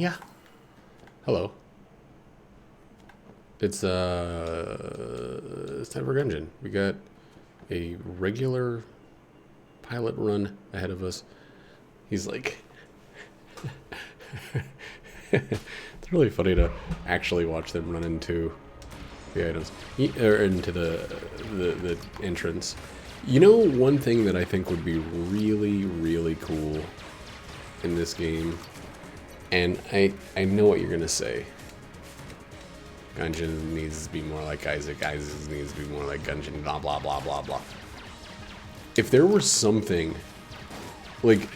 Yeah. Hello. It's time for Gungeon. We got a regular pilot run ahead of us. He's like it's really funny to actually watch them run into the items or into the entrance. You know, one thing that I think would be really, really cool in this game, and I know what you're gonna say. Gungeon needs to be more like Isaac. Isaac needs to be more like Gungeon. Blah blah blah blah blah. If there were something like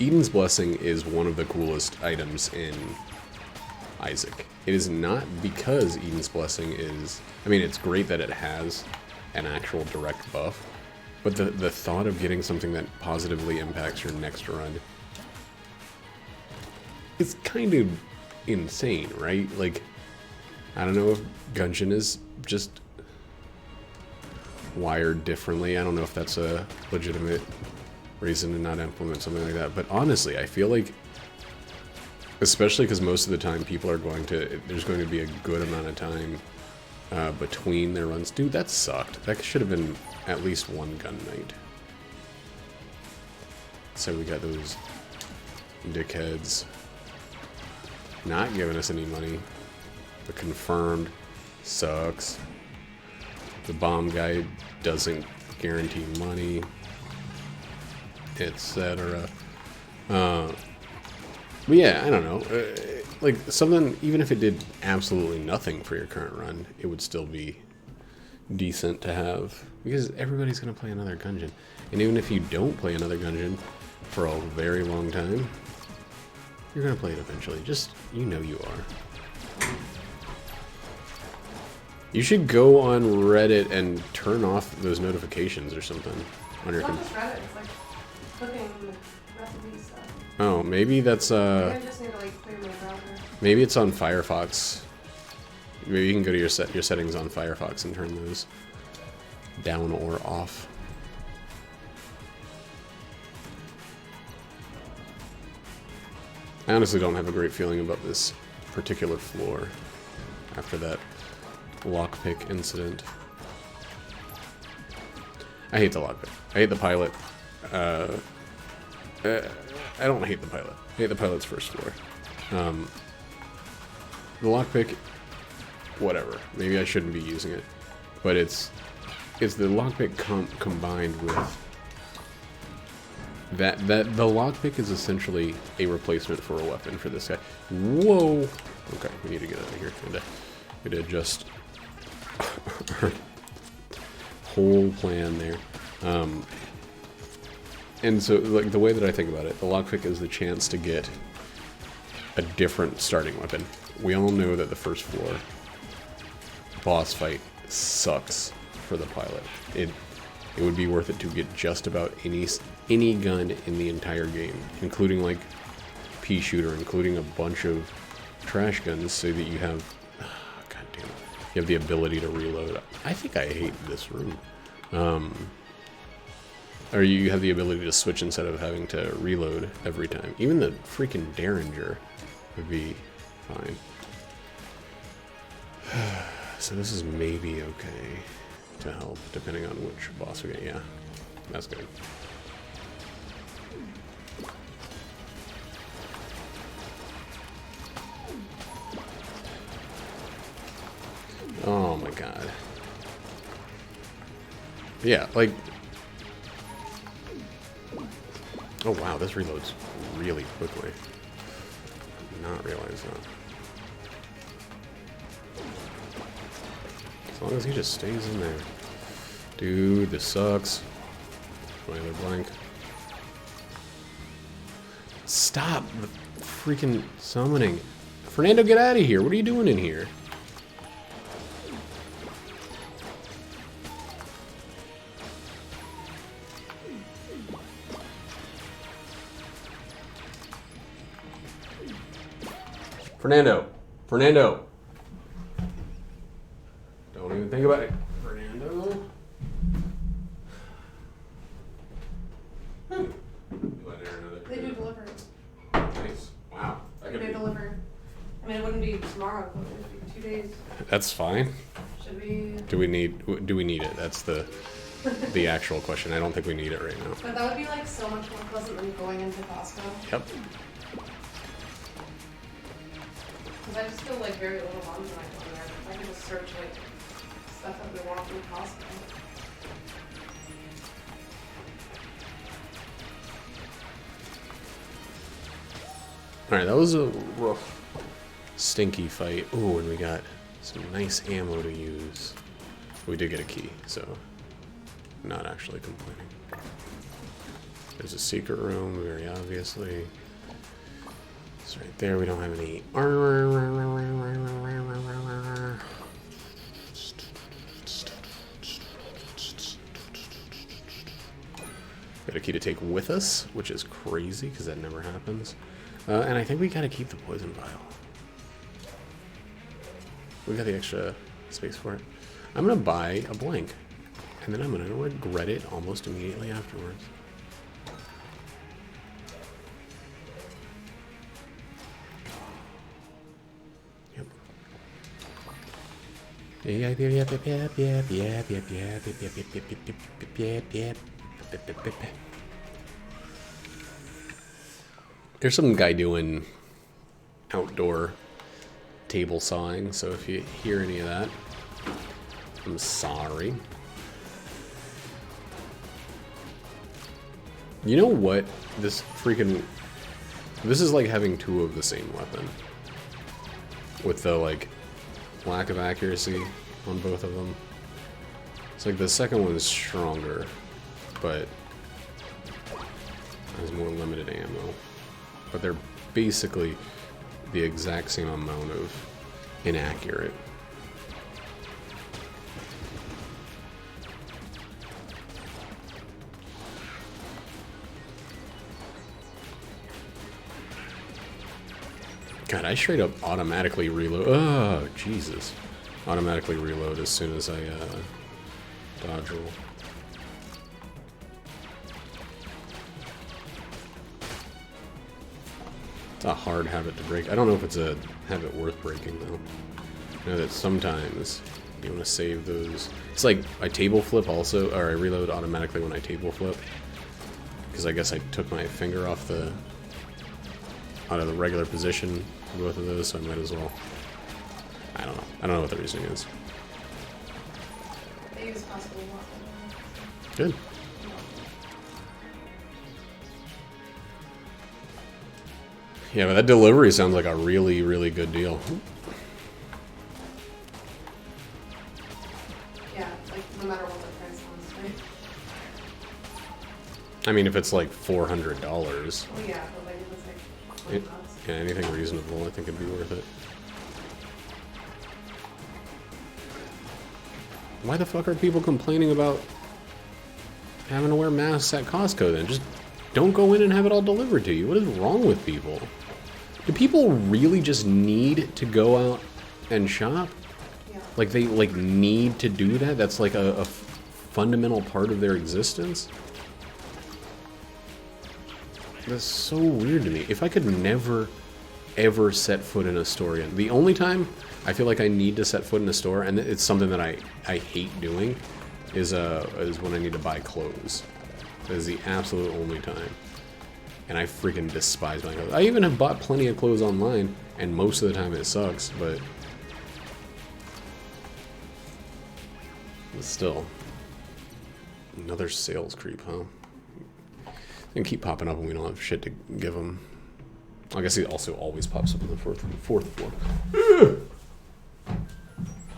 Eden's Blessing is one of the coolest items in Isaac. It is not because Eden's Blessing is... I mean, it's great that it has an actual direct buff, but the thought of getting something that positively impacts your next run is kind of insane, right? Like, I don't know if Gungeon is just wired differently. I don't know if that's a legitimate reason to not implement something like that. But honestly, I feel like, especially because most of the time people are going to, there's going to be a good amount of time between their runs. Dude, that sucked. That should have been at least one gun night. So we got those dickheads not giving us any money. The confirmed sucks. The bomb guy doesn't guarantee money, etc. But yeah, I don't know. Like something, even if it did absolutely nothing for your current run, it would still be decent to have, because everybody's gonna play another Gungeon, and even if you don't play another Gungeon for a very long time, you're gonna play it eventually. Just, you know you are. You should go on Reddit and turn off those notifications or something on your computer. It's not just Reddit, it's like cooking recipe stuff. Oh, maybe that's Maybe I just need to like clear my browser. maybe it's on Firefox. Maybe you can go to your settings on Firefox and turn those down or off. I honestly don't have a great feeling about this particular floor after that lockpick incident. I hate the lockpick. I hate the pilot. I don't hate the pilot. I hate the pilot's first floor. The lockpick, whatever. Maybe I shouldn't be using it, but it's the lockpick combined with that the lockpick is essentially a replacement for a weapon for this guy. Whoa. Okay, we need to get out of here. Need to adjust our whole plan there. And so, like, the way that I think about it, the lockpick is the chance to get a different starting weapon. We all know that the first floor boss fight sucks for the pilot. It would be worth it to get just about any gun in the entire game, including like pea shooter, including a bunch of trash guns, so that you have, god damn it, you have the ability to reload. I think I hate this room. Or you have the ability to switch instead of having to reload every time. Even the freaking Derringer would be fine. So this is maybe okay to help, depending on which boss we get. Yeah, that's good. Oh my god. Yeah, like... Oh wow, this reloads really quickly. Did not realize that. As long as he just stays in there. Dude, this sucks. My other blank. Stop the freaking summoning. Fernando, get out of here. What are you doing in here? Fernando. Fernando. Don't even think about it. Fernando. They do deliver. Nice. Wow. They deliver. tomorrow. It'll be 2 days. That's fine. Should we? Do we need it? That's the actual question. I don't think we need it right now. But that would be like so much more pleasant than going into Costco. Yep. Because I just feel like very little on when I go there. I can just search like stuff that we want from Costco. Alright, that was a rough, stinky fight. Ooh, and we got some nice ammo to use. We did get a key, so not actually complaining. There's a secret room, very obviously. It's right there. We don't have any armor. Got a key to take with us, which is crazy because that never happens. And I think we gotta keep the poison vial. We got the extra space for it. I'm gonna buy a blank, and then I'm gonna regret it almost immediately afterwards. Yep. There's some guy doing outdoor table sawing, so if you hear any of that, I'm sorry. You know what? This is like having two of the same weapon. With the, like, lack of accuracy on both of them. It's like the second one is stronger, but has more limited ammo. But they're basically the exact same amount of inaccurate. God, I straight up automatically reload. Oh, Jesus. Automatically reload as soon as I dodge roll. It's a hard habit to break. I don't know if it's a habit worth breaking, though. I know that sometimes you want to save those. It's like I table flip also, or I reload automatically when I table flip. Because I guess I took my finger off out of the regular position for both of those, so I might as well. I don't know. I don't know what the reasoning is. I use possible water. Good. Yeah, but that delivery sounds like a really, really good deal. Yeah, like no matter what the price was, right? I mean, if it's like $400, Well, yeah, but like if it's like 20 bucks. yeah, anything reasonable, I think it'd be worth it. Why the fuck are people complaining about having to wear masks at Costco then? Just don't go in and have it all delivered to you. What is wrong with people? Do people really just need to go out and shop? Yeah. Like they need to do that? That's like a fundamental part of their existence? That's so weird to me. If I could never, ever set foot in a store again. The only time I feel like I need to set foot in a store, and it's something that I hate doing, is when I need to buy clothes. That is the absolute only time. And I freaking despise buying clothes. I even have bought plenty of clothes online, and most of the time it sucks, but still. Another sales creep, huh? They keep popping up and we don't have shit to give them. I guess he also always pops up on the fourth floor.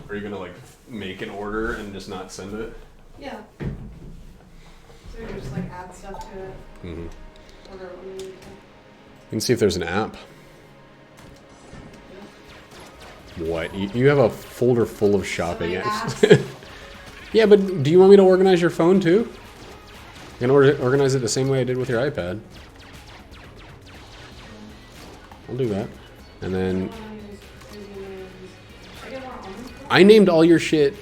Are you gonna like make an order and just not send it? Yeah. So you just like add stuff to it. Mm-hmm. Order it when you need to. You can see if there's an app. What? You have a folder full of shopping apps. Yeah, but do you want me to organize your phone too? I can organize it the same way I did with your iPad. I'll do that. And then I named all your shit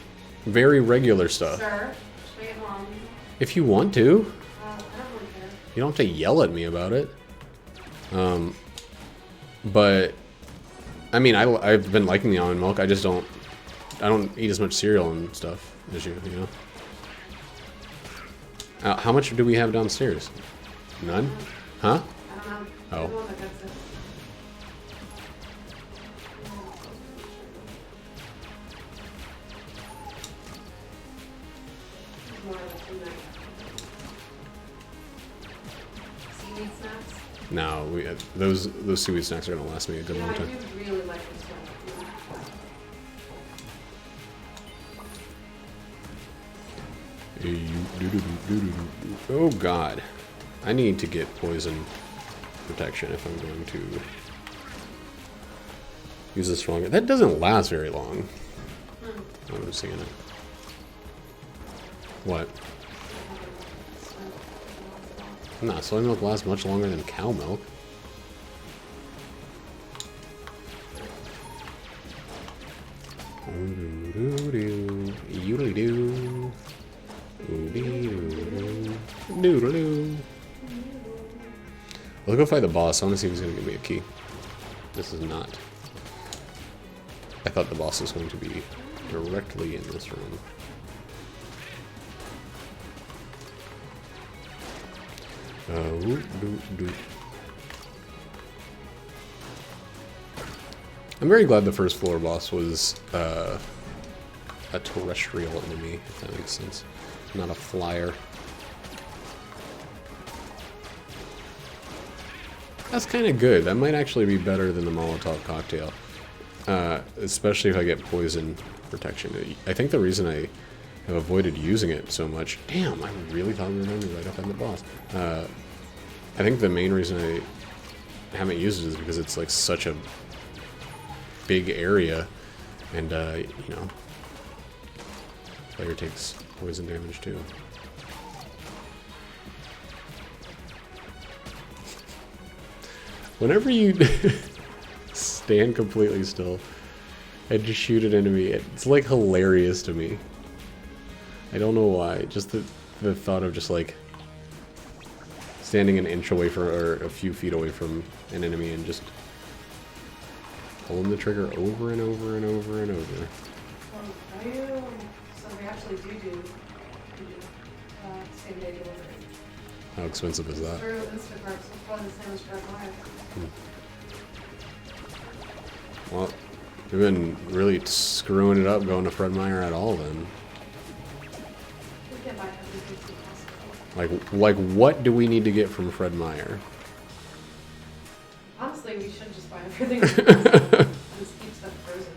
very regular stuff. Sir, should I get more on? If you want to. I don't really care. You don't have to yell at me about it. But I mean, I've been liking the almond milk. I just don't eat as much cereal and stuff as you know. How much do we have downstairs? None? Huh? I don't know. Oh. You're the one that gets it. It's more like a night. Seaweed snacks? No, those seaweed snacks are gonna last me a good Yeah, long I time. do really like this one. Oh god. I need to get poison protection if I'm going to use this longer. That doesn't last very long. I'm seeing it. What? Nah, soy milk lasts much longer than cow milk. Yoodly-doo. Doodle-doo. Let's go fight the boss. I want to see if he's going to give me a key. This is not. I thought the boss was going to be directly in this room. I'm very glad the first floor boss was a terrestrial enemy, if that makes sense. Not a flyer. That's kind of good. That might actually be better than the Molotov cocktail. Especially if I get poison protection. I think the reason I have avoided using it so much... Damn, I really thought we were going to be right up on the boss. I think the main reason I haven't used it is because it's like such a big area. And, you know... Player takes poison damage too. Whenever you stand completely still and just shoot an enemy, it's like hilarious to me. I don't know why. Just the thought of just like standing an inch away from, or a few feet away from an enemy and just pulling the trigger over and over and over and over. Are you? So we actually do same day delivery. How expensive is that? Through Instacart, so it's probably the same as Fred Meyer. Well, we've been really screwing it up going to Fred Meyer at all then. We can buy everything possible. Like what do we need to get from Fred Meyer? Honestly, we should just buy everything possible. Just keep stuff frozen.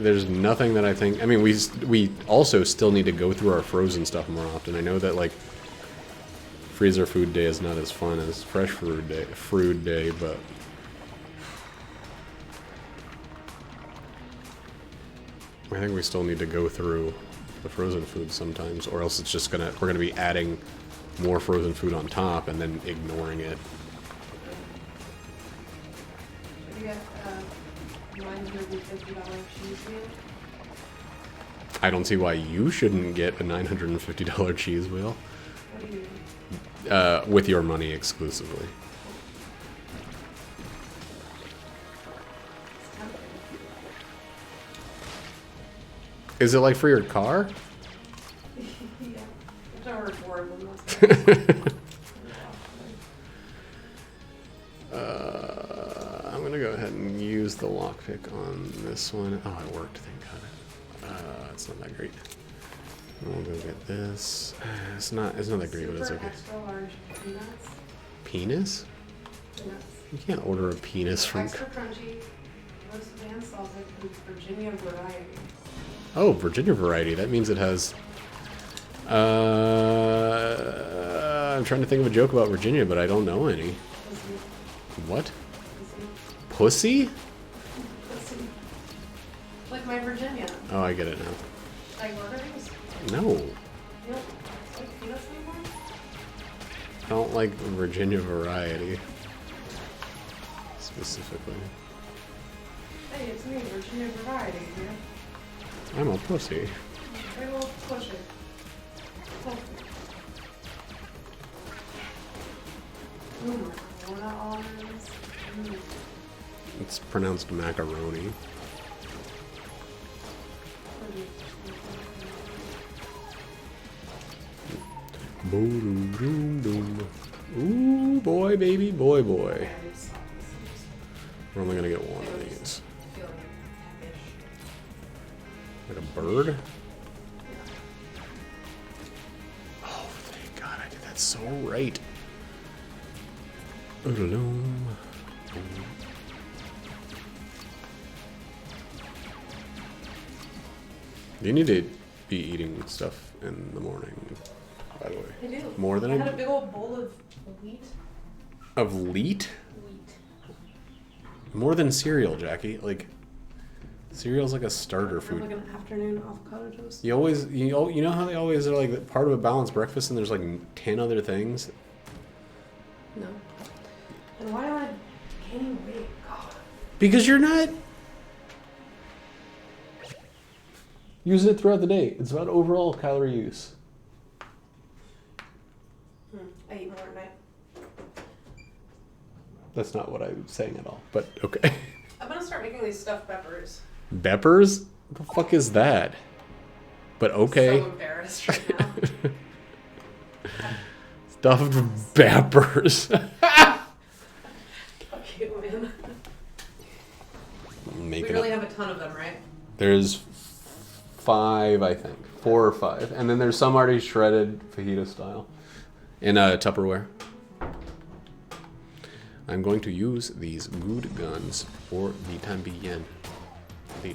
There's nothing that I think... I mean, we also still need to go through our frozen stuff more often. I know that, like, freezer food day is not as fun as fresh food day, but... I think we still need to go through the frozen food sometimes, or else it's just we're gonna be adding more frozen food on top and then ignoring it. Should we get $950 cheese wheel? I don't see why you shouldn't get a $950 cheese wheel. What do you mean? With your money exclusively. It's tempting. Is it like for your car? Yeah. I've never bored them most I'm gonna go ahead and use the lockpick on this one. Oh, it worked, thank God. It's not that great. And we'll go get this. It's not that great, but it's Super okay. extra large peanuts. Penis? Peanuts. You can't order a penis from... Extra crunchy, roasted and salted, and Virginia variety. Oh, Virginia variety. That means it has... I'm trying to think of a joke about Virginia, but I don't know any. Pussy. What? Pussy. Pussy? Pussy. Like my Virginia. Oh, I get it now. Should I order these? No. You don't like peanuts anymore? I don't like Virginia variety. Specifically. Hey, it's me, Virginia variety here. I'm a pussy. Okay, well, push it. Push it. Ooh, maracona almonds. It's pronounced macaroni. Ooh, boy, baby, boy, boy. We're only gonna get one of these. Like a bird? Oh, thank God, I did that so right. Oodaloom. You need to be eating stuff in the morning, by the way. I do. More than I had a big old bowl of wheat. Of wheat? Wheat. More than cereal, Jackie. Like, cereal's like a starter Or food. like an afternoon avocado toast. You know how they always are like part of a balanced breakfast and there's like 10 other things? No. And why am I gaining weight? God. Because you're not using it throughout the day. It's about overall calorie use. I eat more at night. That's not what I'm saying at all, but okay. I'm gonna start making these stuffed peppers. Beppers? What the fuck is that? But okay. So embarrassed right now. Stuffed beppers. Fuck you, man. We Making really up. have a ton of them, right? There's 5, I think. 4 or 5. And then there's some already shredded fajita style. In a Tupperware. I'm going to use these good guns for the time being. For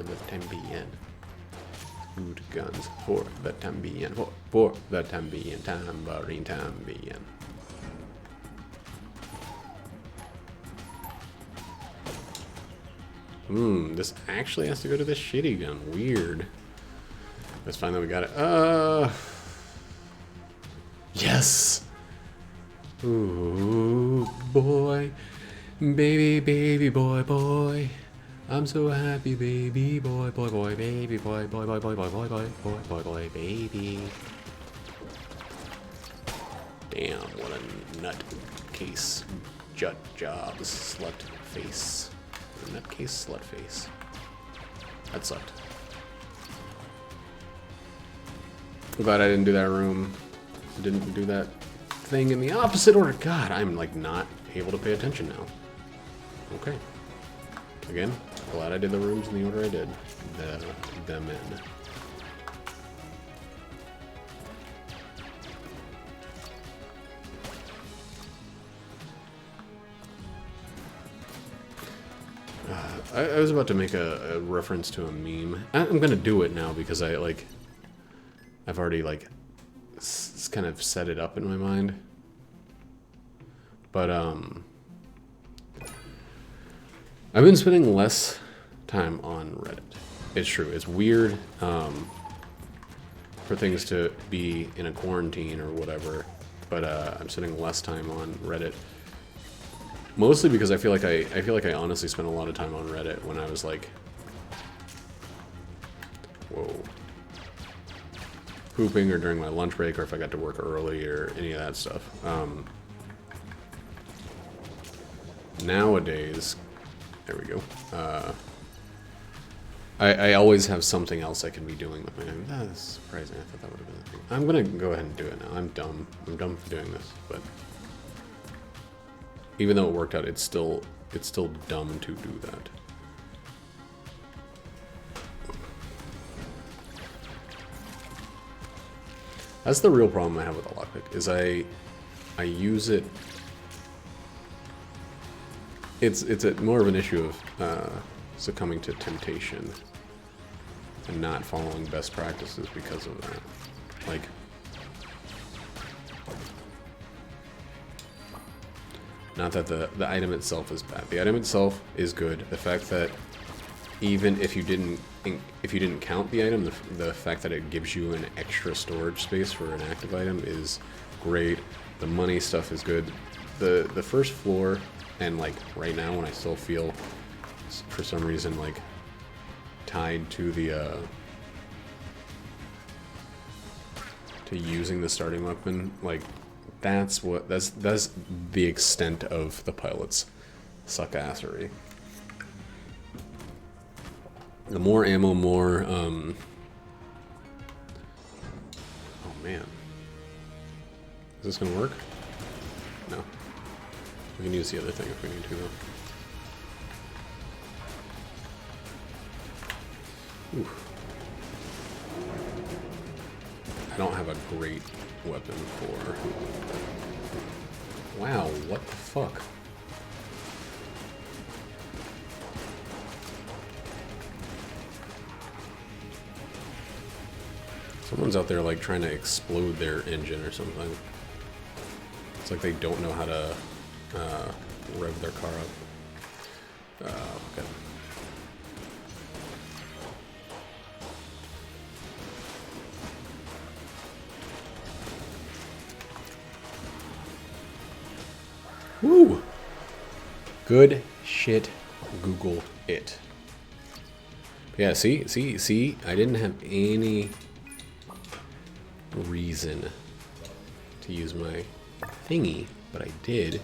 the time being. Good guns for the time being. For the time being. Tambourine time being. This actually has to go to this shitty gun. Weird. Let's find that we got it. Yes! Ooh, boy. Baby, baby, boy, boy. I'm so happy, baby, boy, boy, boy, baby, boy, boy, boy, boy, boy, boy, boy, boy, boy, boy, baby. Damn, what a nut case. Jut jobs, slut face. Nutcase slut face. That sucked. I'm glad I didn't do that room. I didn't do that thing in the opposite order. God, I'm like not able to pay attention now. Okay. Again, glad I did the rooms in the order I did. Them in. I was about to make a reference to a meme. I'm gonna do it now because I've already kind of set it up in my mind. But I've been spending less time on Reddit. It's true. It's weird for things to be in a quarantine or whatever. But I'm spending less time on Reddit. Mostly because I feel like I honestly spent a lot of time on Reddit when I was like, pooping or during my lunch break or if I got to work early or any of that stuff. Nowadays, there we go. I always have something else I can be doing with my time. That's surprising. I thought that would have been a thing. I'm gonna go ahead and do it now. I'm dumb. I'm dumb for doing this, but. Even though it worked out, it's still dumb to do that. That's the real problem I have with the lockpick, is I use it. It's more of an issue of succumbing to temptation and not following best practices because of that. Like. Not that the item itself is bad. The item itself is good. The fact that even if you didn't count the item, the fact that it gives you an extra storage space for an active item is great. The money stuff is good. The first floor, and like right now when I still feel for some reason like tied to the to using the starting weapon, like that's the extent of the pilot's suckassery. The more ammo, more, oh man. Is this gonna work? No. We can use the other thing if we need to, though. Ooh. I don't have a great weapon for... Wow, what the fuck? Someone's out there like trying to explode their engine or something. It's like they don't know how to rev their car up. Okay. Woo! Good shit, Google it. Yeah, see? I didn't have any reason to use my thingy, but I did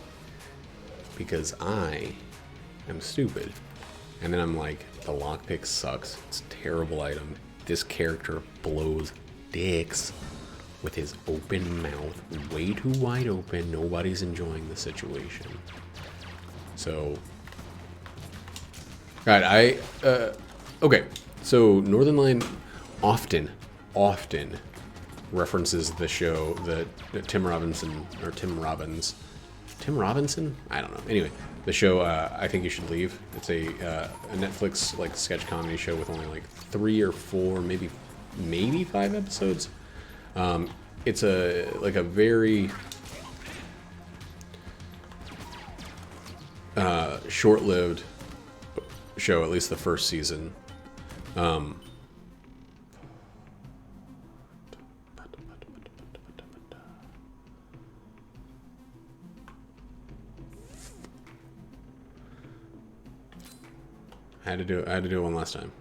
because I am stupid. And then I'm like, the lockpick sucks. It's a terrible item. This character blows dicks with his open mouth, way too wide open. Nobody's enjoying the situation. So, alright, okay. So Northern Lion often references the show that Tim Robinson? I don't know. Anyway, the show I Think You Should Leave. It's a Netflix like sketch comedy show with only like 3 or 4, maybe 5 episodes. It's a very short-lived show, at least the first season. I had to do it one last time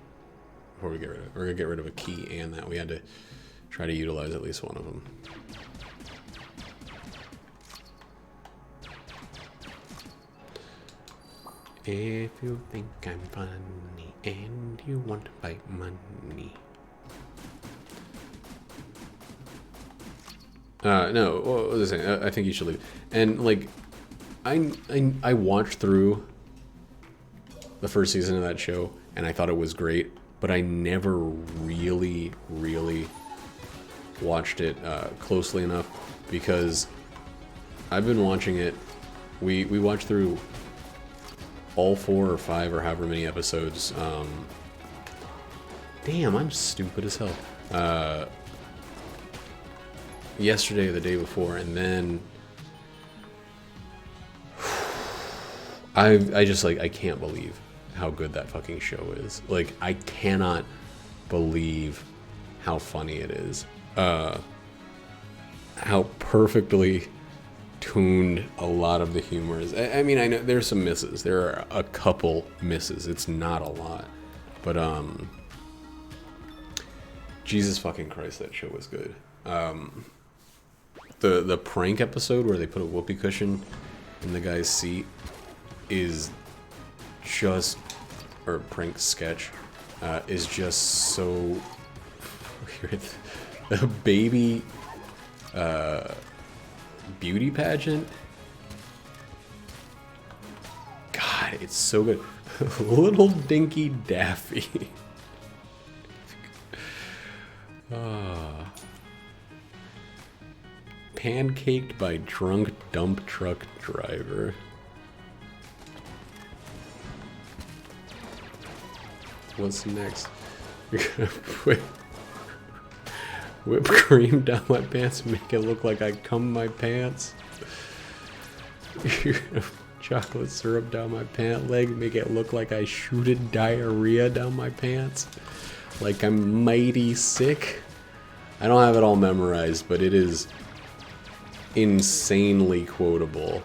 before we get rid of it. We're gonna get rid of a key and that. We had to try to utilize at least one of them. If you think I'm funny and you want to fight money. No, what was I saying? I think you should leave. And like, I watched through the first season of that show and I thought it was great, but I never really watched it closely enough because I've been watching it. We watched through all 4 or 5 or however many episodes. Damn, I'm stupid as hell. Yesterday or the day before, and then I just like, I can't believe how good that fucking show is. Like, I cannot believe how funny it is. How perfectly tuned a lot of the humor is. I mean, I know there's some misses. There are a couple misses. It's not a lot. But, Jesus fucking Christ, that show was good. The prank episode where they put a whoopee cushion in the guy's seat is just, or prank sketch, is just so weird. The baby beauty pageant, God, it's so good. Little dinky Daffy. Pancaked by drunk dump truck driver. What's next? You're gonna put whipped cream down my pants and make it look like I cum my pants. You're gonna put chocolate syrup down my pant leg, make it look like I shooted diarrhea down my pants. Like I'm mighty sick. I don't have it all memorized, but it is insanely quotable.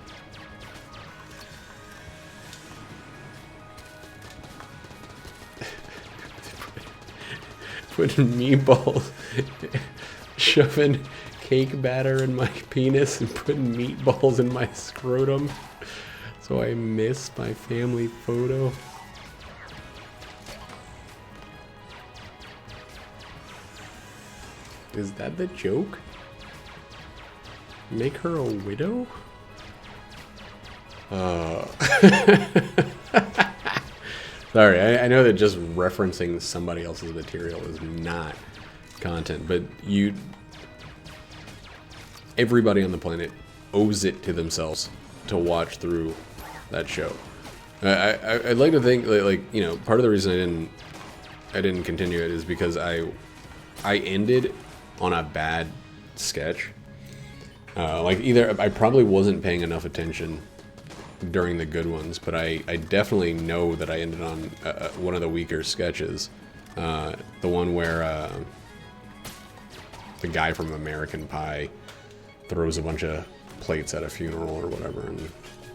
Putting meatballs, shoving cake batter in my penis and putting meatballs in my scrotum. So I missed my family photo. Is that the joke? Make her a widow? Sorry, I know that just referencing somebody else's material is not content, but everybody on the planet owes it to themselves to watch through that show. I'd like to think like you know, part of the reason I didn't continue it is because I ended on a bad sketch. Like either I probably wasn't paying enough attention during the good ones, but I definitely know that I ended on one of the weaker sketches. The one where the guy from American Pie throws a bunch of plates at a funeral or whatever, and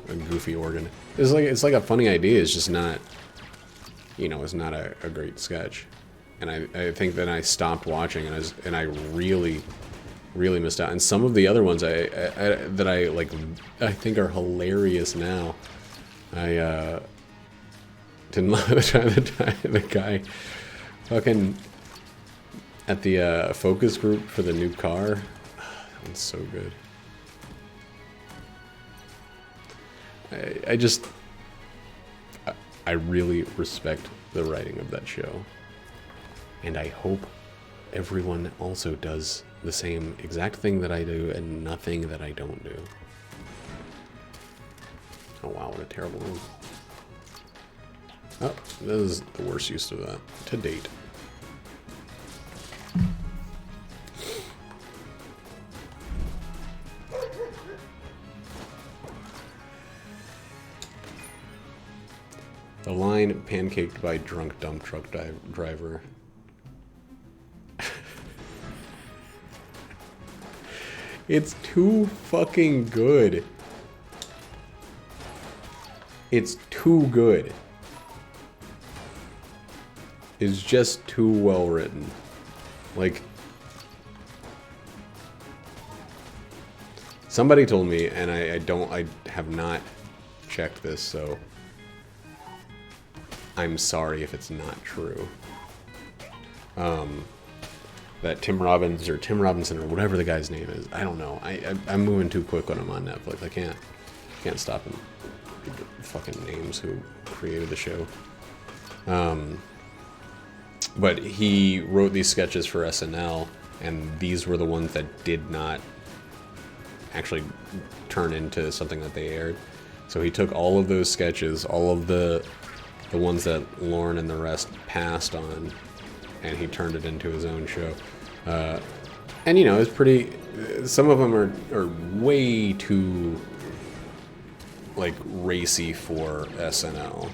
a goofy organ. It's like a funny idea. It's just not, you know, it's not a great sketch. And I think that I stopped watching, and I really missed out. And some of the other ones that I like, I think are hilarious now. I didn't love the guy fucking at the focus group for the new car. That one's so good. I really respect the writing of that show. And I hope everyone also does the same exact thing that I do and nothing that I don't do. Oh wow, what a terrible room. Oh, this is the worst use of that to date. The line pancaked by drunk dump truck driver. It's too fucking good. It's too good. It's just too well written. Like, somebody told me, and I have not checked this, so I'm sorry if it's not true. That Tim Robinson or whatever the guy's name is, I don't know. I'm moving too quick when I'm on Netflix. I can't stop and read the fucking names who created the show. But he wrote these sketches for SNL, and these were the ones that did not actually turn into something that they aired. So he took all of those sketches, all of the ones that Lauren and the rest passed on, and he turned it into his own show. And you know, it's pretty, some of them are way too like racy for SNL,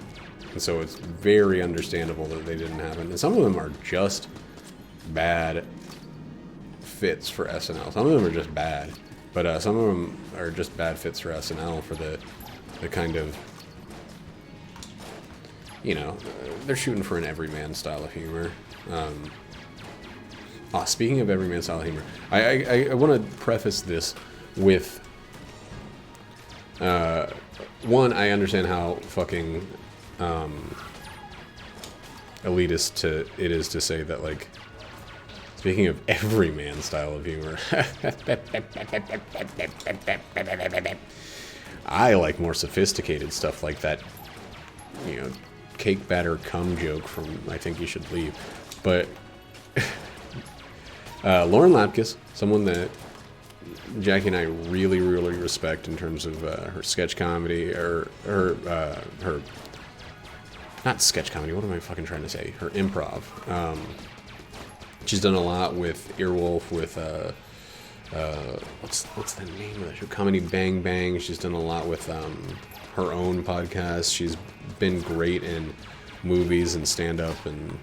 and so it's very understandable that they didn't happen. And some of them are just bad fits for SNL. Some of them are just bad, but some of them are just bad fits for SNL for the kind of, you know, they're shooting for an everyman style of humor. Speaking of everyman style of humor, I want to preface this with, one, I understand how fucking elitist it is to say that, like, speaking of everyman style of humor, I like more sophisticated stuff like that, you know, cake batter cum joke from I Think You Should Leave. But Lauren Lapkus, someone that Jackie and I really respect in terms of her sketch comedy, or her not sketch comedy, what am I fucking trying to say? Her improv. She's done a lot with Earwolf, with what's the name of the show? Comedy Bang Bang. She's done a lot with her own podcast. She's been great in movies and stand-up and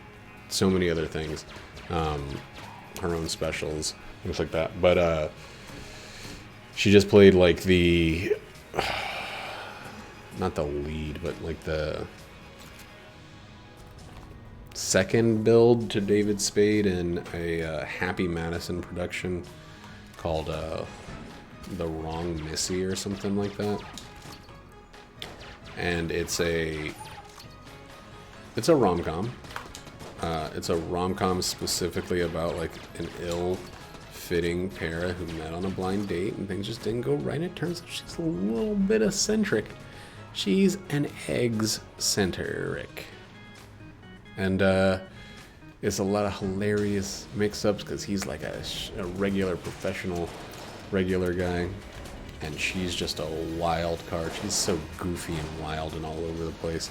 so many other things. Her own specials, things like that. But she just played like the not the lead, but like the second build to David Spade in a Happy Madison production called The Wrong Missy or something like that. and it's a rom-com. It's a rom-com specifically about like an ill-fitting pair who met on a blind date and things just didn't go right. It turns out she's a little bit eccentric. She's an eggs-centric. And it's a lot of hilarious mix-ups because he's like a regular professional, regular guy. And she's just a wild card. She's so goofy and wild and all over the place.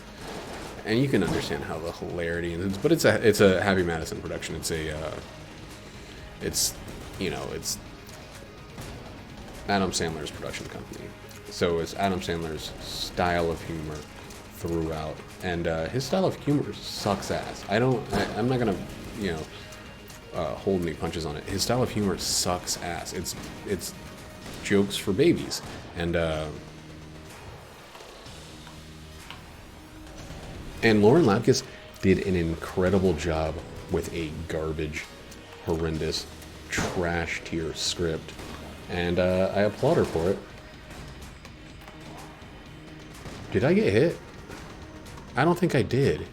And you can understand how the hilarity is, but it's a Happy Madison production. It's Adam Sandler's production company. So it's Adam Sandler's style of humor throughout, and his style of humor sucks ass. I'm not gonna hold any punches on it. His style of humor sucks ass. It's jokes for babies, and Lauren Lapkus did an incredible job with a garbage, horrendous, trash tier script, and I applaud her for it. Did I get hit? I don't think I did.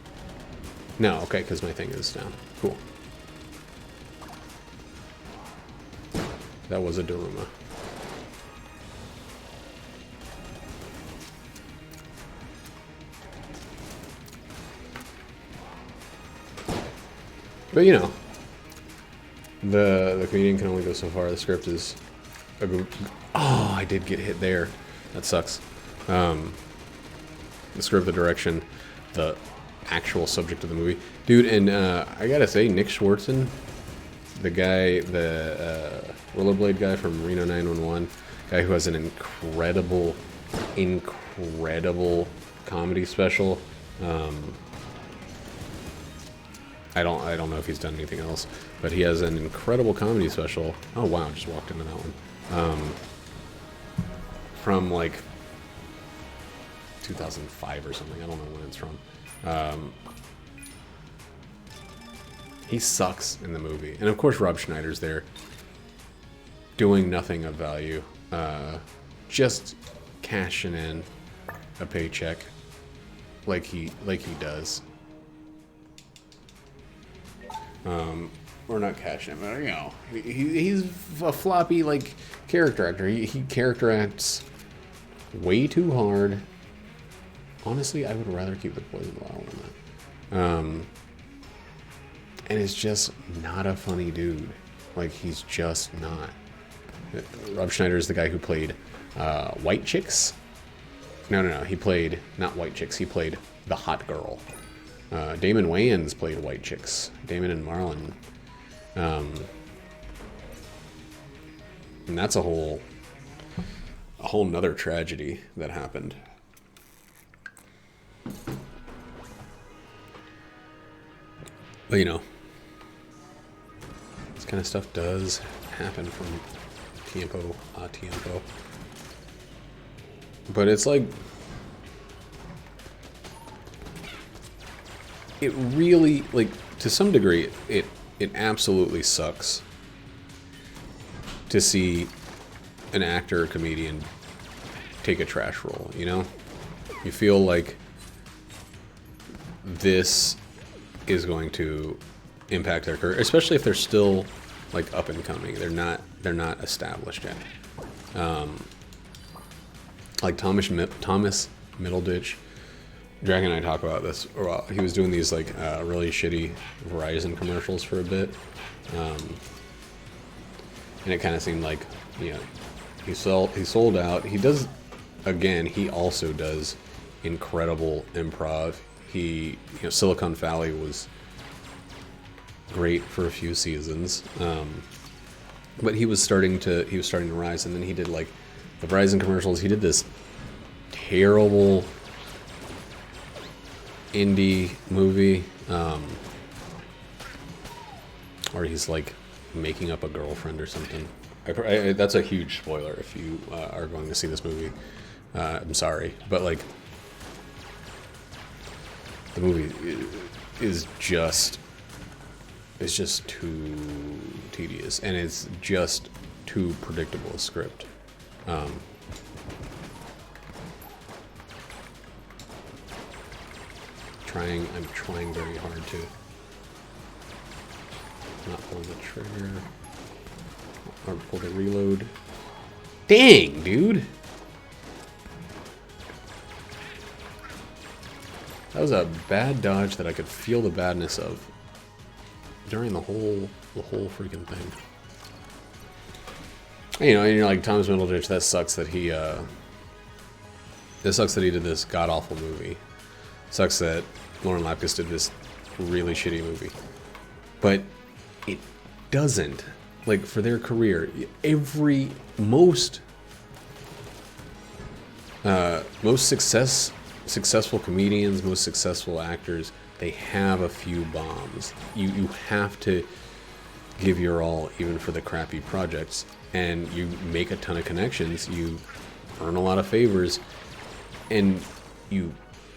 No, okay, because my thing is down. Cool. That was a Daruma. But you know, the comedian can only go so far. The script is a oh, I did get hit there. That sucks. The script, the direction, the actual subject of the movie, dude. And I gotta say, Nick Swartzen, the guy, the rollerblade guy from Reno 911, guy who has an incredible comedy special. I don't know if he's done anything else, but he has an incredible comedy special. Oh wow, just walked into that one. From like 2005 or something. I don't know when it's from. He sucks in the movie, and of course Rob Schneider's there, doing nothing of value, just cashing in a paycheck, like he does. Or not cashing in, but you know, he's a floppy like character actor. He character acts way too hard. Honestly, I would rather keep the poison bottle than that. And it's just not a funny dude. Like, he's just not. Rob Schneider is the guy who played White Chicks. No. He played, not White Chicks, he played the hot girl. Damon Wayans played White Chicks. Damon and Marlon. And that's a whole nother tragedy that happened. But you know, this kind of stuff does happen from tiempo a tiempo. But it's like, it really, like, to some degree, it absolutely sucks to see an actor or comedian take a trash role, you know? You feel like this is going to impact their career, especially if they're still like up and coming. They're not established yet. Like Thomas Middleditch, Dragon and I talk about this. Well, he was doing these like really shitty Verizon commercials for a bit, and it kind of seemed like, you know, he sold out. He does, again, he also does incredible improv. Silicon Valley was great for a few seasons, but he was starting to rise. And then he did like the Verizon commercials. He did this terrible indie movie where he's like making up a girlfriend or something. That's a huge spoiler if you are going to see this movie. I'm sorry, but like, the movie is just too tedious, and it's just too predictable a script. I'm trying very hard to not pull the trigger or pull the reload. Dang, dude! That was a bad dodge that I could feel the badness of during the whole freaking thing. You know, and you're like, Thomas Middleditch, that sucks that he did this god-awful movie. Sucks that Lauren Lapkus did this really shitty movie. But it doesn't. Like, for their career, most successful comedians, most successful actors, they have a few bombs. You have to give your all, even for the crappy projects, and you make a ton of connections, you earn a lot of favors, and you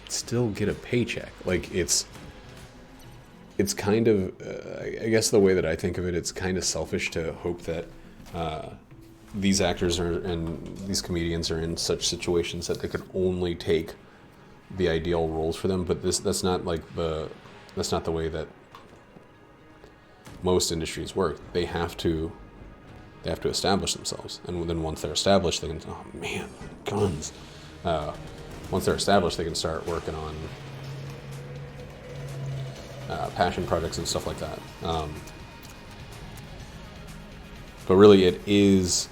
still get a paycheck. Like, it's kind of, I guess the way that I think of it, it's kind of selfish to hope that these actors and these comedians are in such situations that they can only take the ideal roles for them. But that's not the way that most industries work. They have to establish themselves, and then once they're established, they can, oh man, guns. Once they're established, they can start working on passion projects and stuff like that. But really, it is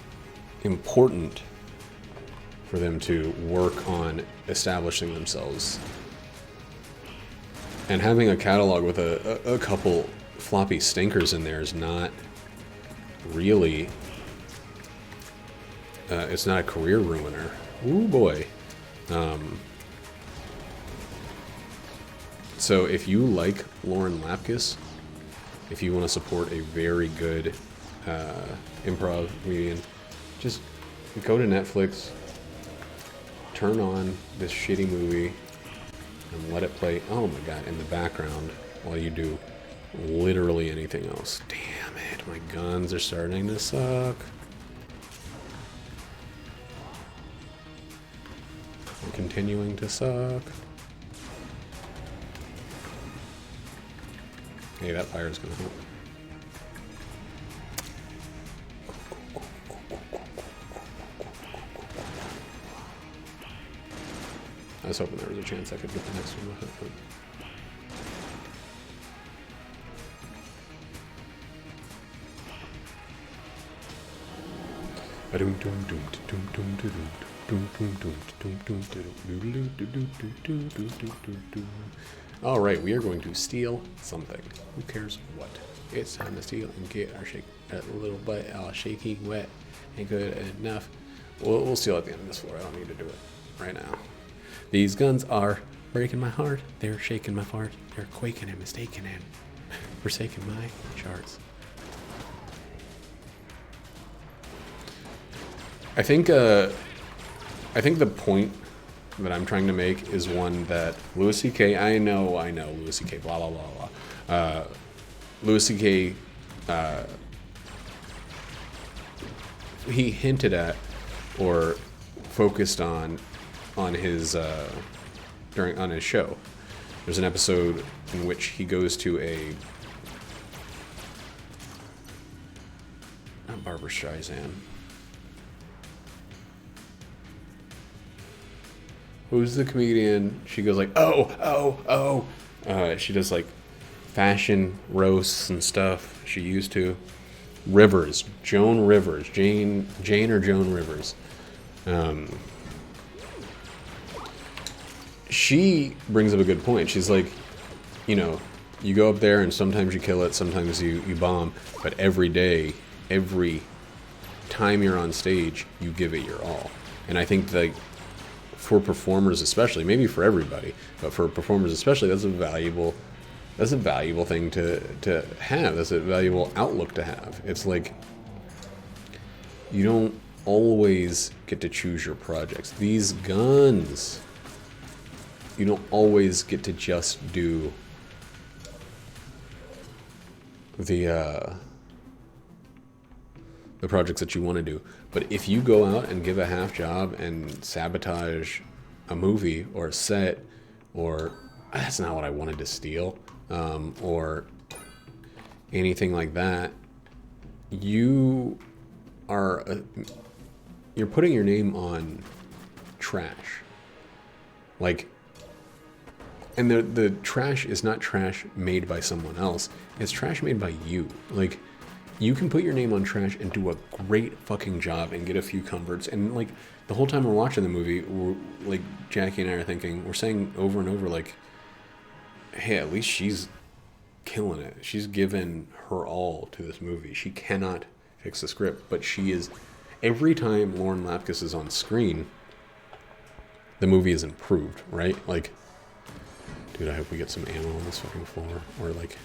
important for them to work on establishing themselves. And having a catalog with a couple floppy stinkers in there is not really... it's not a career ruiner. Ooh, boy. So if you like Lauren Lapkus, if you want to support a very good improv comedian, just go to Netflix, turn on this shitty movie, and let it play, oh my god, in the background while you do literally anything else. Damn it, my guns are starting to suck. They're continuing to suck. Hey, that fire is gonna help. I was hoping there was a chance I could get the next one with it, but... Alright, we are going to steal something. Who cares what? It's time to steal and get our little butt all shaky, wet, and good enough. We'll steal at the end of this floor. I don't need to do it right now. These guns are breaking my heart. They're shaking my fart. They're quaking and mistaken and forsaking my charts. I think the point that I'm trying to make is one that Louis C.K. I know Louis C.K. blah blah blah blah. Louis C.K. He hinted at or focused on his on his show. There's an episode in which he goes to not Barbra Streisand. Who's the comedian? She goes like, oh. She does like fashion roasts and stuff. She used to. Joan Rivers. Jane or Joan Rivers. She brings up a good point. She's like, you know, you go up there and sometimes you kill it, sometimes you bomb, but every day, every time you're on stage, you give it your all. And I think like for performers especially, maybe for everybody, but for performers especially, that's a valuable thing to have. That's a valuable outlook to have. It's like you don't always get to choose your projects. These guns, you don't always get to just do the projects that you want to do. But if you go out and give a half job and sabotage a movie or a set or that's not what I wanted to steal, or anything like that. You are you're putting your name on trash, like, and the trash is not trash made by someone else. It's trash made by you. Like, you can put your name on trash and do a great fucking job and get a few converts. And like the whole time we're watching the movie, like Jackie and I are thinking, we're saying over and over, like, hey, at least she's killing it. She's given her all to this movie. She cannot fix the script, but she is. Every time Lauren Lapkus is on screen, the movie is improved, right? Like, dude, I hope we get some ammo on this fucking floor, or like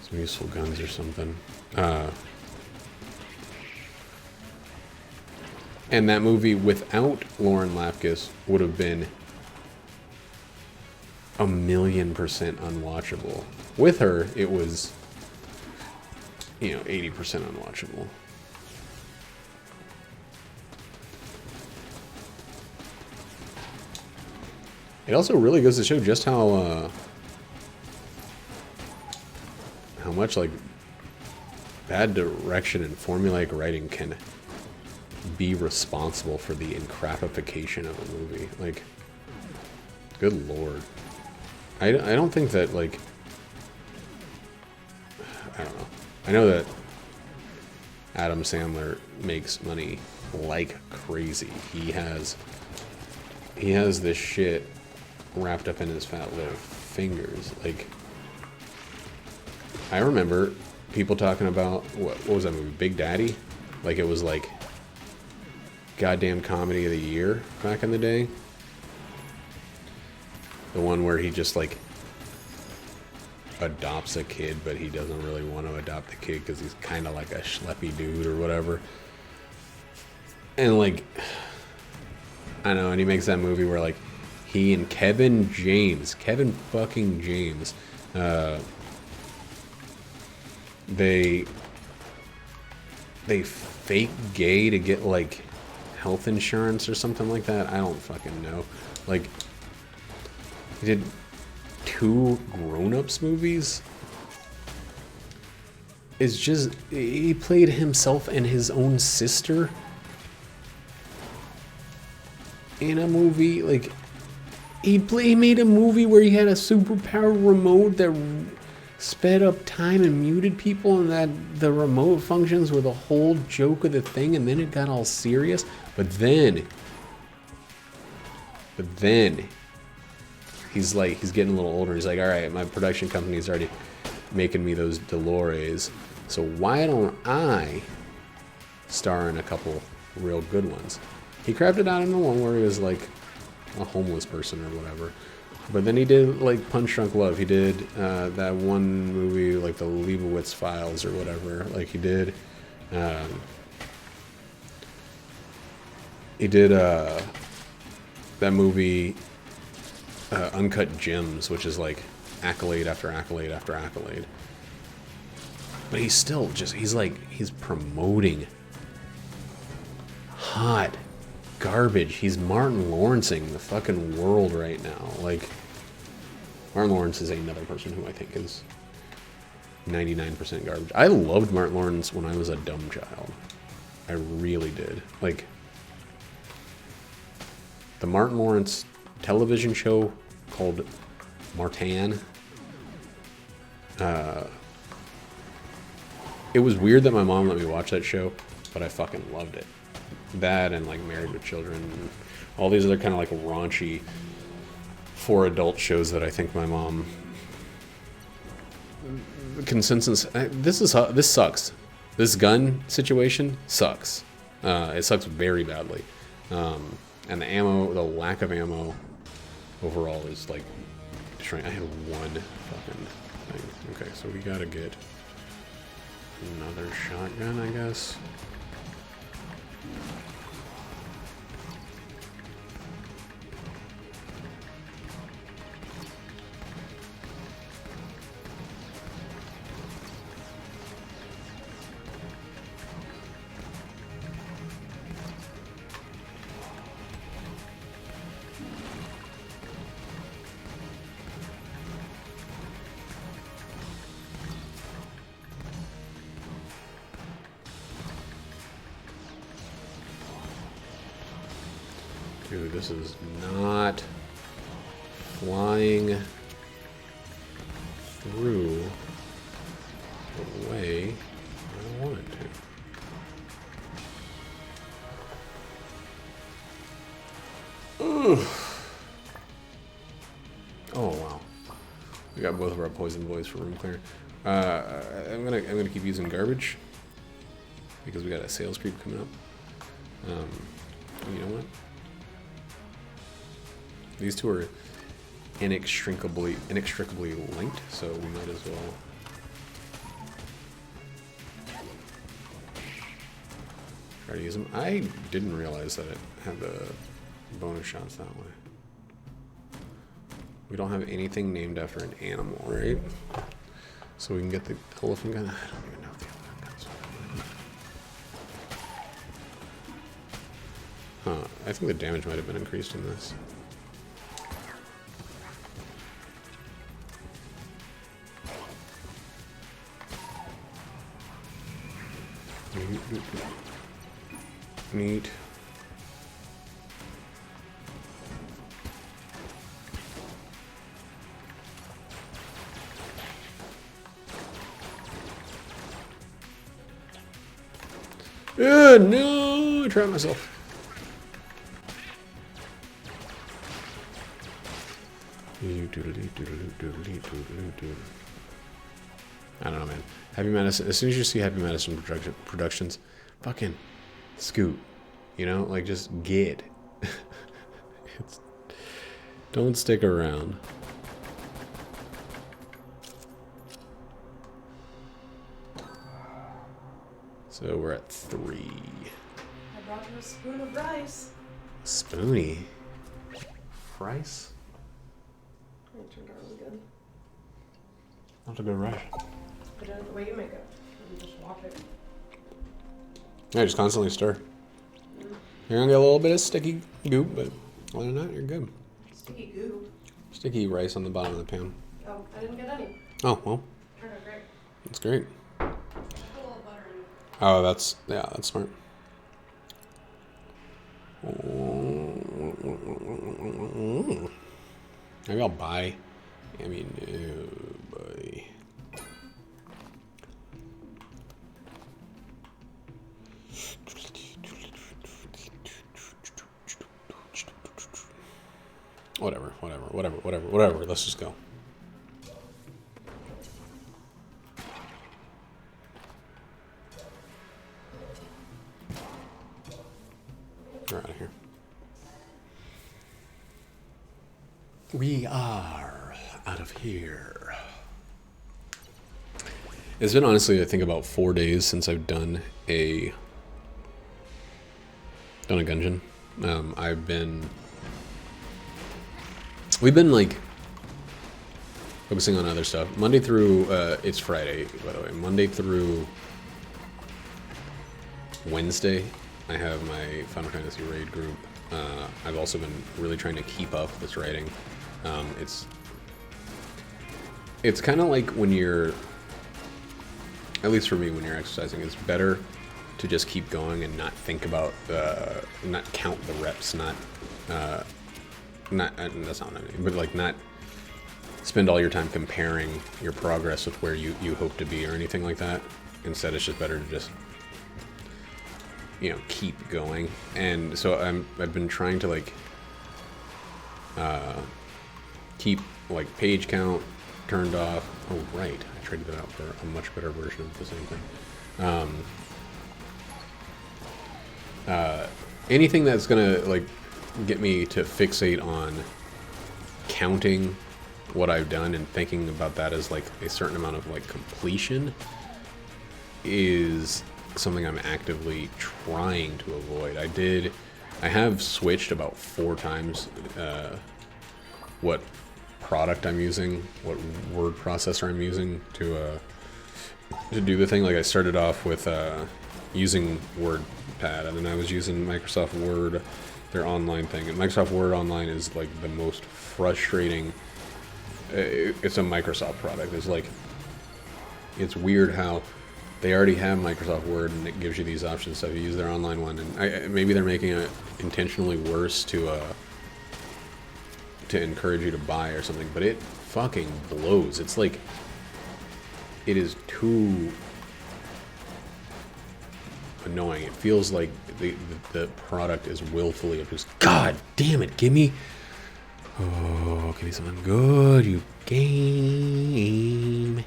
some useful guns or something. And that movie without Lauren Lapkus would have been 1,000,000% unwatchable. With her, it was, 80% unwatchable. It also really goes to show just how much, like, bad direction and formulaic writing can be responsible for the encrapification of a movie. Like, good lord. I don't think that, like, I don't know. I know that Adam Sandler makes money like crazy. He has this shit wrapped up in his fat little fingers. Like, I remember people talking about, what was that movie, Big Daddy? Like, it was like goddamn comedy of the year back in the day. The one where he just, like, adopts a kid, but he doesn't really want to adopt the kid because he's kind of like a schleppy dude or whatever. And, like, I don't know, and he makes that movie where, like, he and Kevin fucking James, they fake gay to get, like, health insurance or something like that. I don't fucking know. Like, he did 2 Grown-Ups movies. It's just, he played himself and his own sister in a movie. Like, he made a movie where he had a superpowered remote that sped up time and muted people, and that the remote functions were the whole joke of the thing, and then it got all serious. But then he's getting a little older. He's like, all right, my production company's already making me those Dolores, so why don't I star in a couple real good ones? He crapped it out in the one where he was like a homeless person or whatever. But then he did, like, Punch Drunk Love. He did that one movie, like the Leibowitz Files or whatever. Like, he did that movie Uncut Gems, which is like accolade after accolade after accolade. But he's still just, he's promoting hot garbage. He's Martin Lawrencing the fucking world right now. Like, Martin Lawrence is another person who I think is 99% garbage. I loved Martin Lawrence when I was a dumb child. I really did. Like, the Martin Lawrence television show called Martin. It was weird that my mom let me watch that show, but I fucking loved it. That and, like, Married with Children and all these other kind of, like, raunchy for adult shows that I think my mom. The consensus. This sucks. This gun situation sucks. It sucks very badly. And the ammo, the lack of ammo overall is, like, destroying. I had one fucking thing. Okay, so we gotta get another shotgun, I guess. Dude, this is not flying through the way I want it to. Ugh. Oh wow, we got both of our poison boys for room clear. I'm gonna keep using garbage because we got a sales creep coming up. You know what? These two are inextricably linked, so we might as well. Try to use them. I didn't realize that it had the bonus shots that way. We don't have anything named after an animal, right? So we can get the elephant gun. I don't even know if the elephant gun's. Huh. I think the damage might have been increased in this. Neat. No! I tried myself. I don't know, man. Happy Madison. As soon as you see Happy Madison Productions, fucking scoot. You know, like just get. Don't stick around. So we're at 3. I brought you a spoon of rice. Spoonie. Rice? It turned out really good. Not a good rice. Put it in the way you make it. You just wash it. Yeah, just constantly stir. You're gonna get a little bit of sticky goop, but other than that, you're good. Sticky goop. Sticky rice on the bottom of the pan. Oh, I didn't get any. Oh, well. Turned out great. That's great. Put a little butter in it. Oh, that's smart. Maybe I'll buy. I mean, no, buddy. Whatever. Let's just go. We're out of here. We are out of here. It's been honestly, I think, about 4 days since I've done a Gungeon. We've been like focusing on other stuff. Monday through, it's Friday, by the way. Monday through Wednesday, I have my Final Fantasy raid group. I've also been really trying to keep up with writing. It's kind of like when you're, at least for me, when you're exercising, it's better to just keep going and not think about, not count the reps, that's not what I mean, but like not spend all your time comparing your progress with where you hope to be or anything like that. Instead, it's just better to just, keep going. And so I've been trying to like keep like page count turned off. Oh right, I traded that out for a much better version of the same thing. Anything that's gonna like get me to fixate on counting what I've done and thinking about that as like a certain amount of like completion is something I'm actively trying to avoid. I have switched about 4 times what product I'm using, what word processor I'm using to do the thing. Like I started off with using WordPad, and then I was using Microsoft Word, their online thing. And Microsoft Word Online is like the most frustrating. It's a Microsoft product. It's like, it's weird how they already have Microsoft Word, and it gives you these options. So if you use their online one, and maybe they're making it intentionally worse to encourage you to buy or something, but it fucking blows. It's like, it is too annoying. It feels like the product is willfully abused. God damn it, give me something good, you game.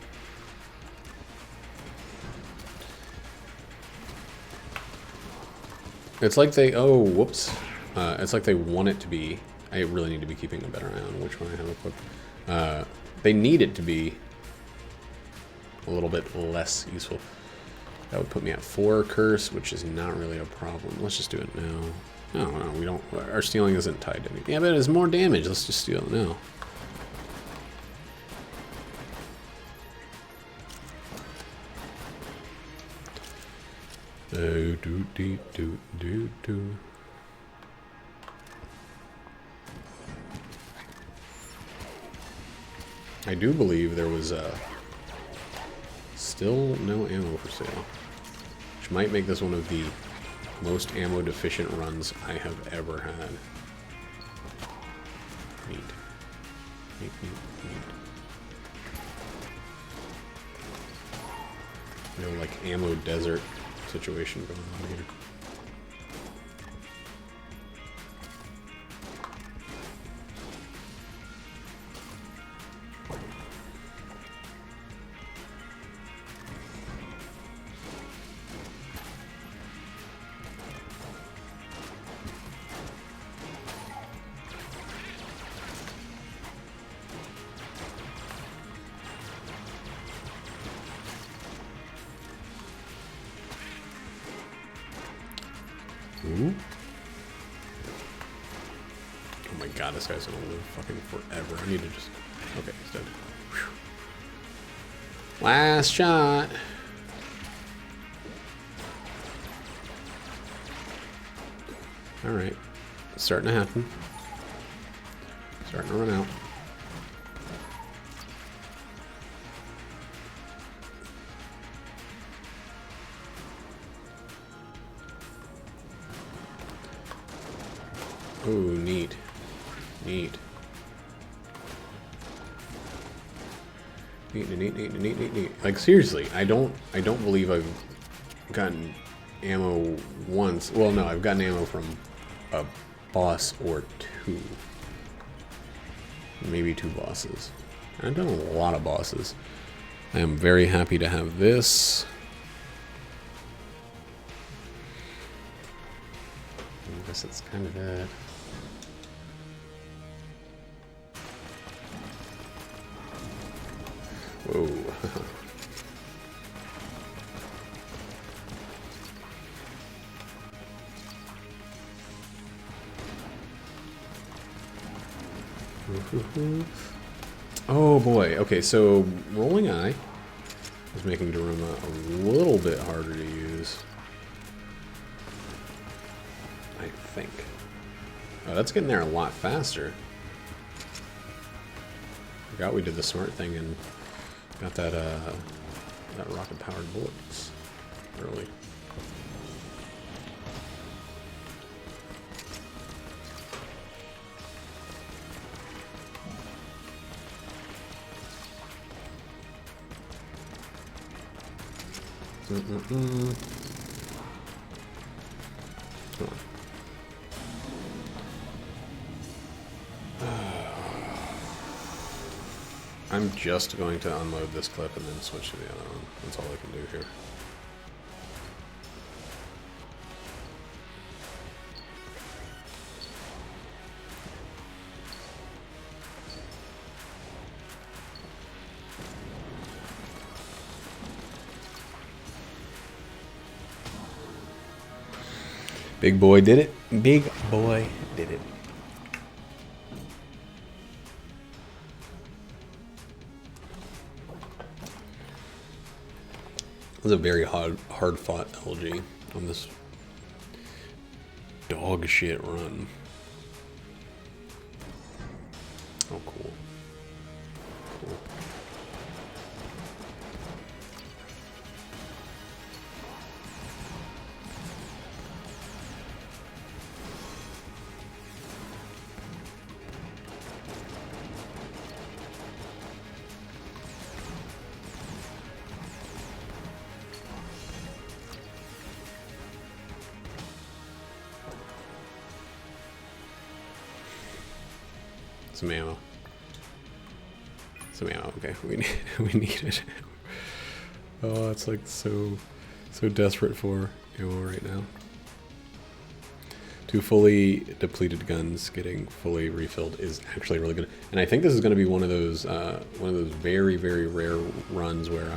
It's like they, it's like they want it to be, I really need to be keeping a better eye on which one I have equipped. They need it to be a little bit less useful. That would put me at 4 curse, which is not really a problem. Let's just do it now. No, we don't, our stealing isn't tied to anything. Yeah, but it's more damage. Let's just steal it now. I do believe there was still no ammo for sale, which might make this one of the most ammo deficient runs I have ever had. Neat. Neat. No, like, ammo desert situation going on here. Ooh. Oh my god, this guy's gonna live fucking forever. I need to just... Okay, he's dead. Whew. Last shot. Alright. It's starting to happen. Starting to run out. Ooh, neat. Neat. Neat. Like, seriously, I don't believe I've gotten ammo once. Well, no, I've gotten ammo from a boss or 2. Maybe 2 bosses. I've done a lot of bosses. I am very happy to have this. I guess that's kind of it. Whoa. Oh boy. Okay, so rolling eye is making Daruma a little bit harder to use. I think. Oh, that's getting there a lot faster. Forgot we did the smart thing and got that that rocket-powered bullets early. Come on. I'm just going to unload this clip and then switch to the other one. That's all I can do here. Big boy did it. Big boy did it. It was a very hard-fought LG on this dog shit run. Oh, cool. Cool. Some ammo. Some ammo. Okay, we need it. Oh, it's like so desperate for ammo right now. 2 fully depleted guns getting fully refilled is actually really good. And I think this is going to be one of those very, very rare runs where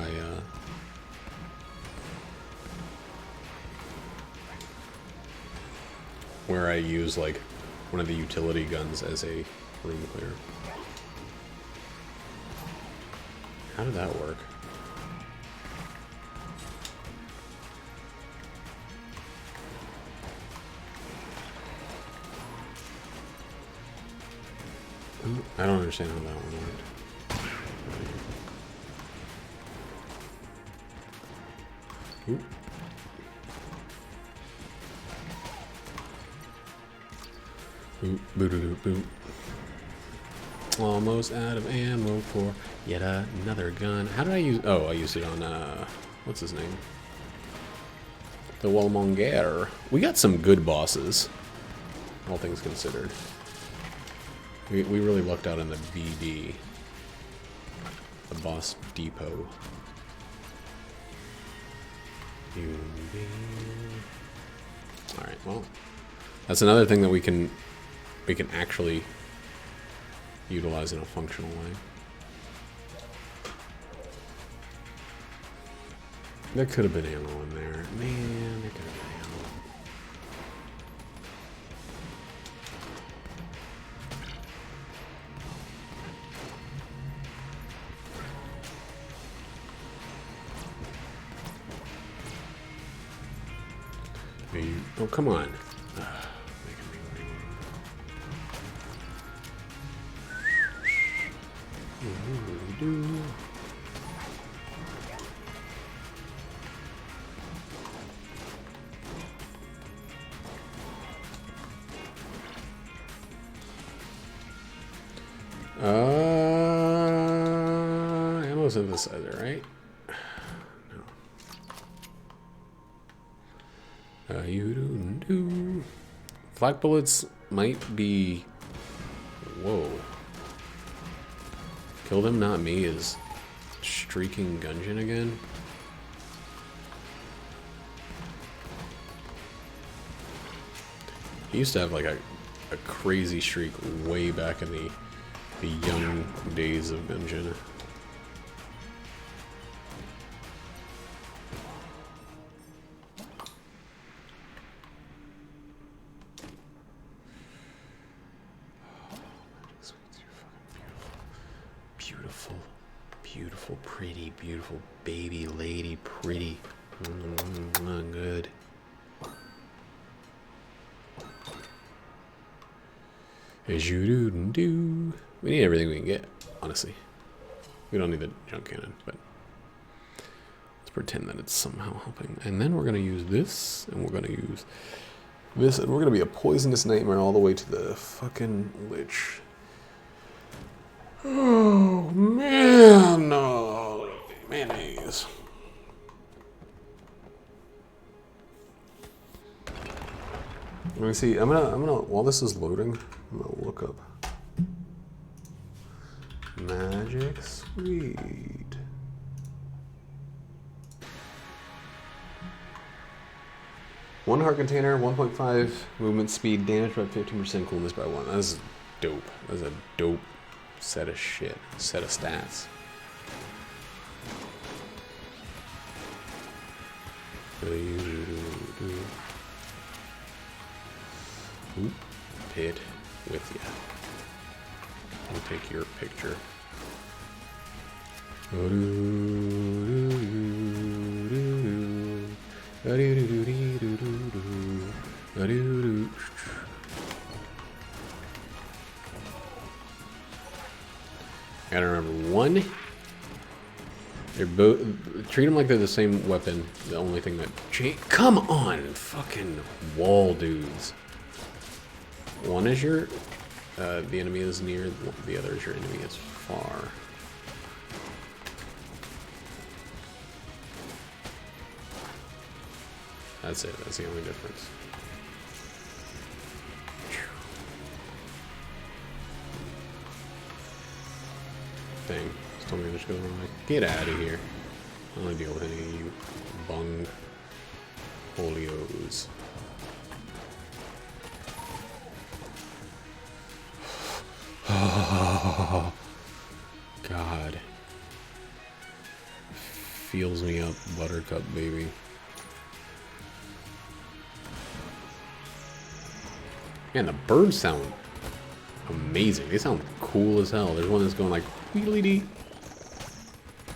I use like one of the utility guns as a room clear. How did that work? I don't understand how that one worked. Oop. Boop, boop, boop. Almost out of ammo for yet another gun. How did I use? Oh, I used it on what's his name? The Walmonger. We got some good bosses, all things considered. We really lucked out in the BD, the boss depot. All right, well, that's another thing that we can actually utilize in a functional way. There could have been ammo in there, man. There could have been ammo. Oh, come on. Ammo synthesizer, right? No. You do. Flak bullets might be. Whoa. Kill them, not me, is streaking Gungeon again. He used to have like a crazy streak way back in the young days of Gungeon. Beautiful, pretty, beautiful baby lady, pretty. Good. As you do. We need everything we can get, honestly. We don't need the junk cannon, but let's pretend that it's somehow helping. And then we're gonna use this, and we're gonna use this, and we're gonna be a poisonous nightmare all the way to the fucking Lich. Oh man, no mayonnaise. Let me see. I'm gonna while this is loading, I'm gonna look up Magic Sweet. One heart container, 1.5 movement speed, damage by 15%, coolness by 1. That's dope. That's a dope set of shit. Set of stats. Oop, pit with ya. I'll take your picture. Gotta remember, one, they're both, treat them like they're the same weapon. The only thing that come on, fucking wall dudes. One is your, the enemy is near, the other is your enemy is far. That's it, that's the only difference. thing. Just told me to just go like, get out of here. I don't want to deal with any of you bung holios. Oh, God. Feels me up, Buttercup, baby. Man, the birds sound amazing. They sound cool as hell. There's one that's going like, wheelie-dee.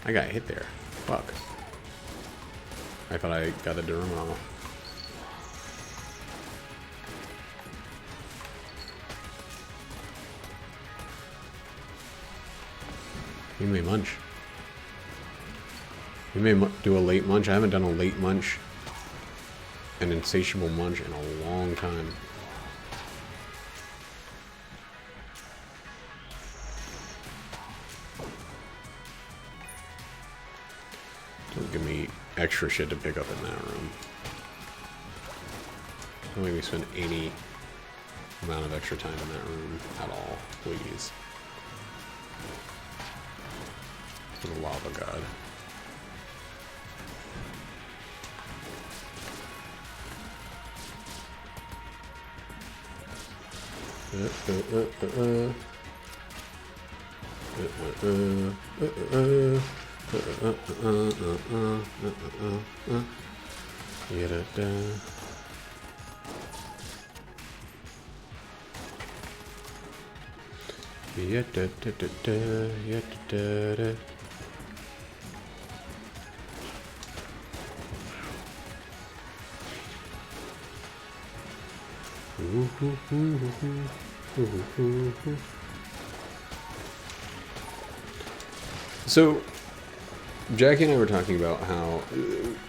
I got hit there. Fuck. I thought I got the Durham. We may munch. We may do a late munch. I haven't done a late munch, an insatiable munch in a long time. Don't give me extra shit to pick up in that room. Don't make me spend any amount of extra time in that room at all, please. For the lava god. So, Jackie and I were talking about how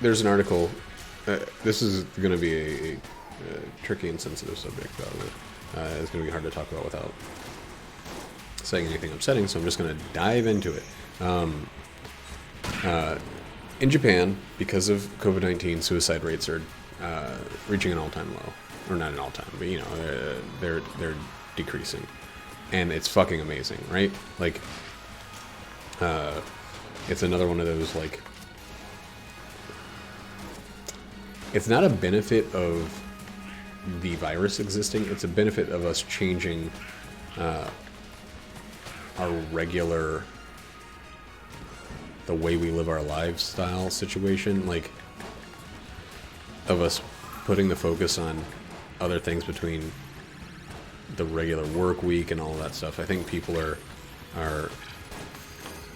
there's an article. This is going to be a tricky and sensitive subject, though. It's going to be hard to talk about without saying anything upsetting, so I'm just going to dive into it. In Japan, because of COVID-19, suicide rates are reaching an all-time low. Or not an all-time, but you know, they're decreasing. And it's fucking amazing, right? Like, it's another one of those, like, it's not a benefit of the virus existing, it's a benefit of us changing our regular, the way we live our lifestyle situation, like, of us putting the focus on other things between the regular work week and all that stuff. I think people are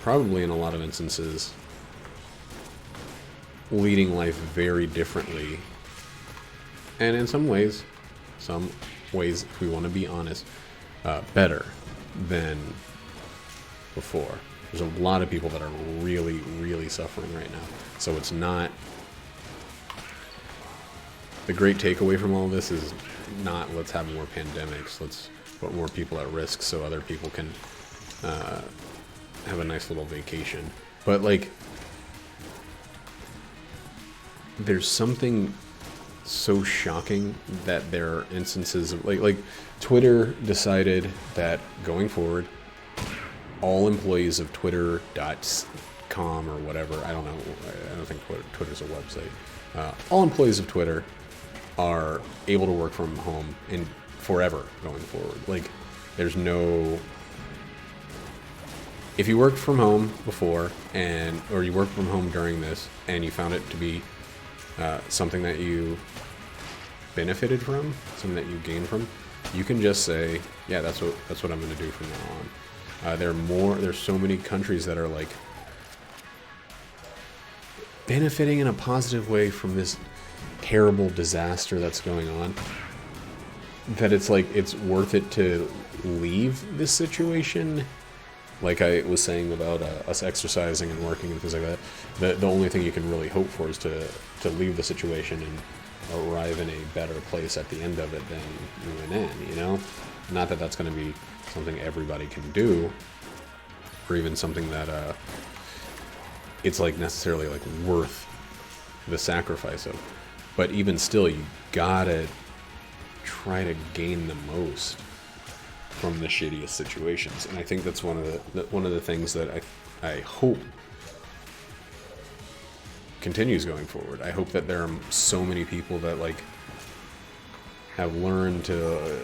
probably in a lot of instances leading life very differently, and in some ways, if we want to be honest, better than before. There's a lot of people that are really, really suffering right now. So it's not... The great takeaway from all of this is not let's have more pandemics, let's put more people at risk so other people can have a nice little vacation. But, like, there's something so shocking that there are instances of, like Twitter decided that going forward, all employees of Twitter.com or whatever, I don't know, I don't think Twitter's a website, all employees of Twitter are able to work from home in forever going forward. Like, there's no... If you worked from home before, or you worked from home during this, and you found it to be something that you benefited from, something that you gained from, you can just say, yeah, that's what I'm going to do from now on. There's so many countries that are, like, benefiting in a positive way from this terrible disaster that's going on, that it's like it's worth it to leave this situation. Like I was saying about us exercising and working and things like that, the only thing you can really hope for is to leave the situation and arrive in a better place at the end of it than you went in, you know? Not that that's going to be something everybody can do, or even something that it's like necessarily like worth the sacrifice of. But even still, you gotta try to gain the most from the shittiest situations. And I think that's one of the things that I hope continues going forward. I hope that there are so many people that like have learned to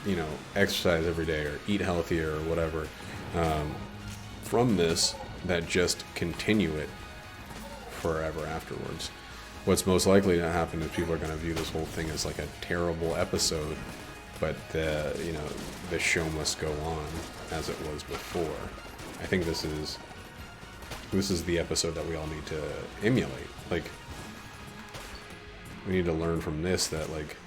you know, exercise every day or eat healthier or whatever from this, that just continue it forever afterwards. What's most likely to happen is people are going to view this whole thing as like a terrible episode, but you know, the show must go on as it was before. I think this is the episode that we all need to emulate. Like, we need to learn from this that like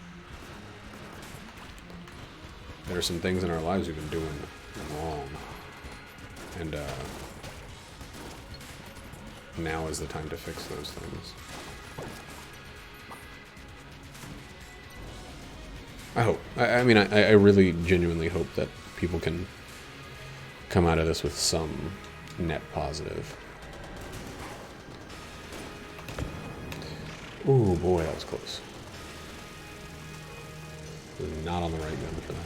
there are some things in our lives we've been doing wrong, and now is the time to fix those things. I hope. I mean, I really genuinely hope that people can come out of this with some net positive. Ooh, boy, that was close. Was not on the right gun for that.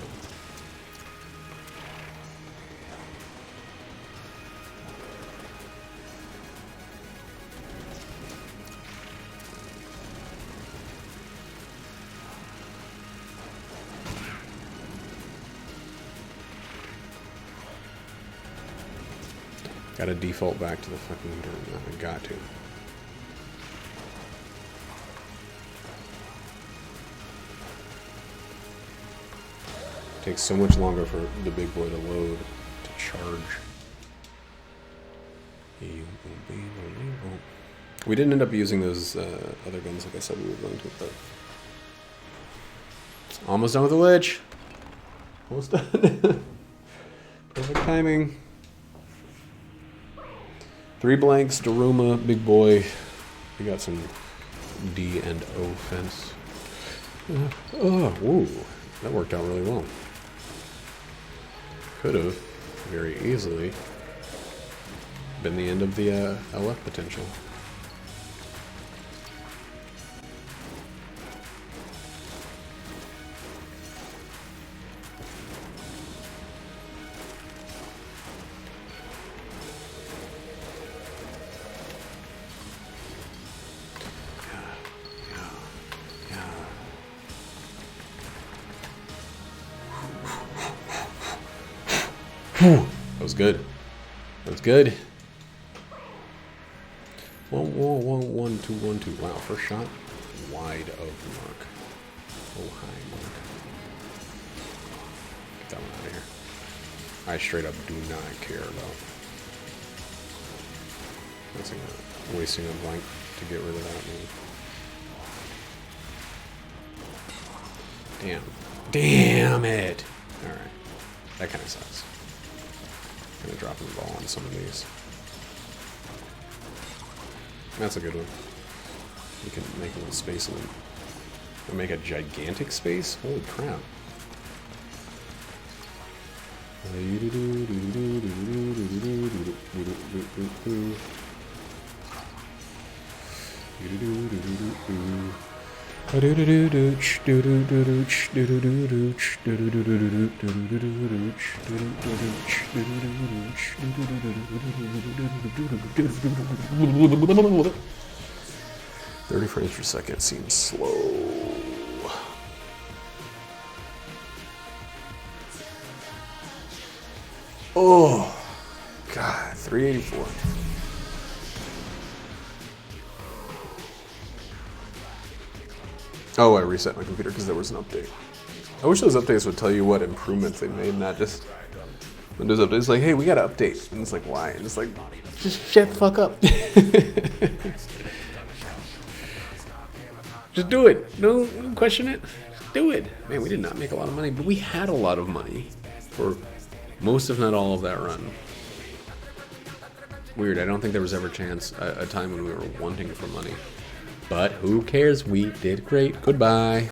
Gotta default back to the fucking turn. I got to. Takes so much longer for the big boy to load, to charge. We didn't end up using those other guns like I said we were going to, but almost done with the lich. Almost done. Perfect timing. 3 blanks, Daruma, big boy. We got some D and O fence. Oh, whoa. That worked out really well. Could have very easily been the end of the LF potential. That was good. That was good. 1, 1, 1, 2, 1, 2. Wow, first shot wide of the mark. Oh, high mark. Get that one out of here. I straight up do not care about wasting a blank to get rid of that move. Damn. Damn it! Alright. That kind of sucks. Gonna drop the ball on some of these. That's a good one. You can make a little space in them. And make a gigantic space? Holy crap. "30 frames per second seems slow." Oh, God, 384. Oh, I reset my computer because there was an update. I wish those updates would tell you what improvements they made, not just Windows updates like, hey, we got to update. And it's like, why? And it's like, just shut the fuck up. Just do it. Don't question it. Do it. Man, we did not make a lot of money, but we had a lot of money for most, if not all, of that run. Weird. I don't think there was ever a time when we were wanting for money. But who cares? We did great. Goodbye.